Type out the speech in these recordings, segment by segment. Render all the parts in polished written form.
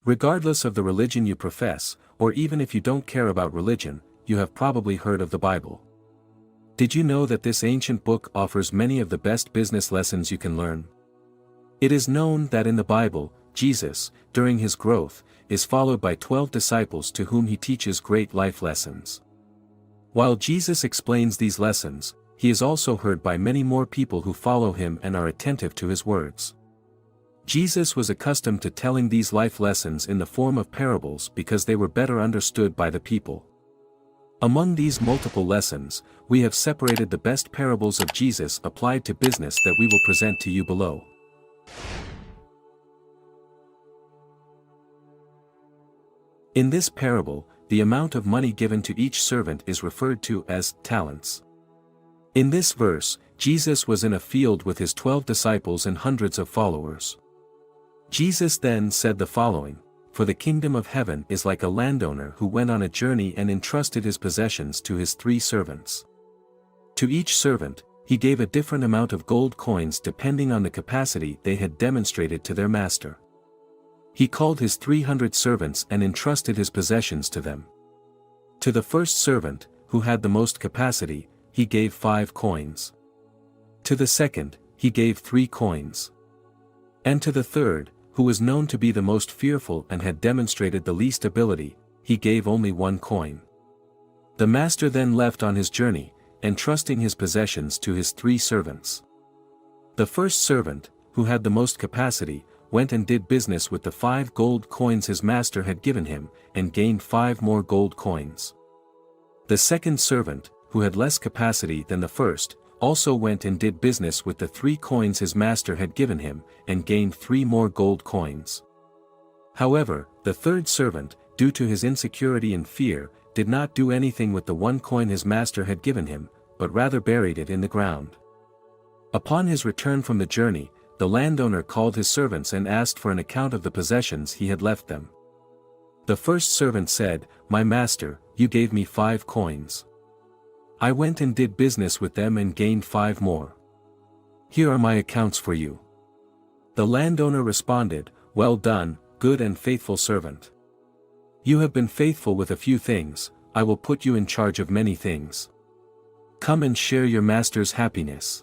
Regardless of the religion you profess, or even if you don't care about religion, you have probably heard of the Bible. Did you know that this ancient book offers many of the best business lessons you can learn? It is known that in the Bible, Jesus, during his growth, is followed by 12 disciples to whom he teaches great life lessons. While Jesus explains these lessons, he is also heard by many more people who follow him and are attentive to his words. Jesus was accustomed to telling these life lessons in the form of parables because they were better understood by the people. Among these multiple lessons, we have separated the best parables of Jesus applied to business that we will present to you below. In this parable, the amount of money given to each servant is referred to as talents. In this verse, Jesus was in a field with his 12 disciples and hundreds of followers. Jesus then said the following, "For the kingdom of heaven is like a landowner who went on a journey and entrusted his possessions to his 3 servants. To each servant, he gave a different amount of gold coins depending on the capacity they had demonstrated to their master. He called his 300 servants and entrusted his possessions to them. To the first servant, who had the most capacity, he gave 5 coins. To the second, he gave 3 coins. And to the third, who was known to be the most fearful and had demonstrated the least ability, he gave only 1 coin. The master then left on his journey, entrusting his possessions to his 3 servants. The first servant, who had the most capacity, went and did business with the 5 gold coins his master had given him, and gained 5 more gold coins. The second servant, who had less capacity than the first, also went and did business with the 3 coins his master had given him, and gained 3 more gold coins. However, the third servant, due to his insecurity and fear, did not do anything with the 1 coin his master had given him, but rather buried it in the ground. Upon his return from the journey, the landowner called his servants and asked for an account of the possessions he had left them. The first servant said, "My master, you gave me 5 coins. I went and did business with them and gained 5 more. Here are my accounts for you." The landowner responded, "Well done, good and faithful servant. You have been faithful with a few things, I will put you in charge of many things. Come and share your master's happiness."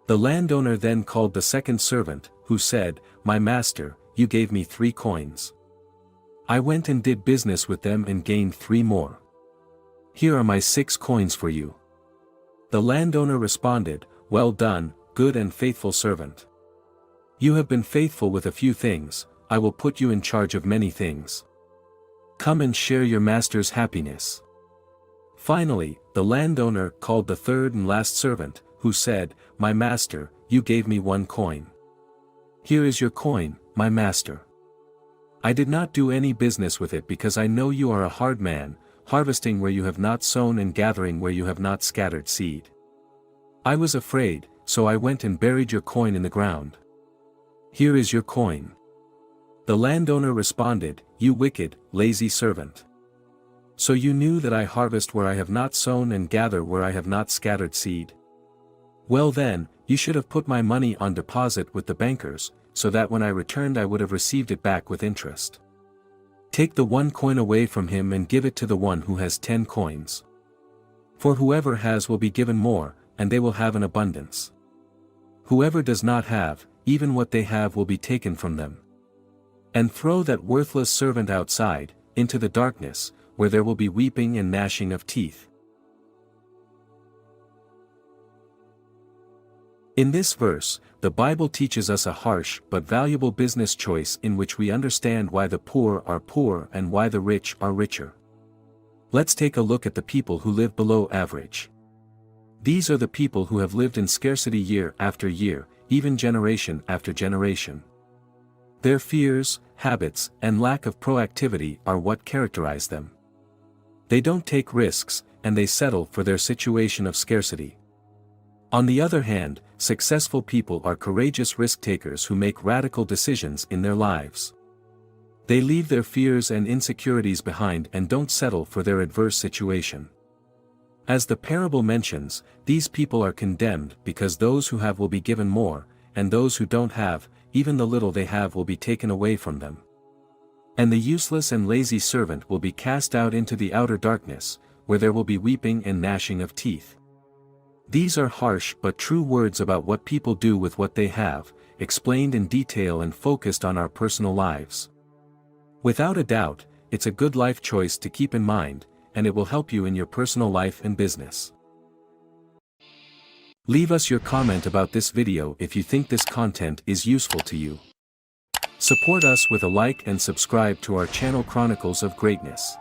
The landowner then called the second servant, who said, "My master, you gave me 3 coins. I went and did business with them and gained 3 more. Here are my 6 coins for you." The landowner responded, "Well done, good and faithful servant. You have been faithful with a few things, I will put you in charge of many things. Come and share your master's happiness." Finally, the landowner called the third and last servant, who said, "My master, you gave me 1 coin. Here is your coin, my master. I did not do any business with it because I know you are a hard man, harvesting where you have not sown and gathering where you have not scattered seed. I was afraid, so I went and buried your coin in the ground. Here is your coin." The landowner responded, "You wicked, lazy servant. So you knew that I harvest where I have not sown and gather where I have not scattered seed? Well then, you should have put my money on deposit with the bankers, so that when I returned I would have received it back with interest. Take the 1 coin away from him and give it to the one who has 10 coins. For whoever has will be given more, and they will have an abundance. Whoever does not have, even what they have will be taken from them. And throw that worthless servant outside, into the darkness, where there will be weeping and gnashing of teeth." In this verse, the Bible teaches us a harsh but valuable business choice in which we understand why the poor are poor and why the rich are richer. Let's take a look at the people who live below average. These are the people who have lived in scarcity year after year, even generation after generation. Their fears, habits, and lack of proactivity are what characterize them. They don't take risks, and they settle for their situation of scarcity. On the other hand, successful people are courageous risk-takers who make radical decisions in their lives. They leave their fears and insecurities behind and don't settle for their adverse situation. As the parable mentions, these people are condemned because those who have will be given more, and those who don't have, even the little they have will be taken away from them. And the useless and lazy servant will be cast out into the outer darkness, where there will be weeping and gnashing of teeth. These are harsh but true words about what people do with what they have, explained in detail and focused on our personal lives. Without a doubt, it's a good life choice to keep in mind, and it will help you in your personal life and business. Leave us your comment about this video if you think this content is useful to you. Support us with a like and subscribe to our channel Chronicles of Greatness.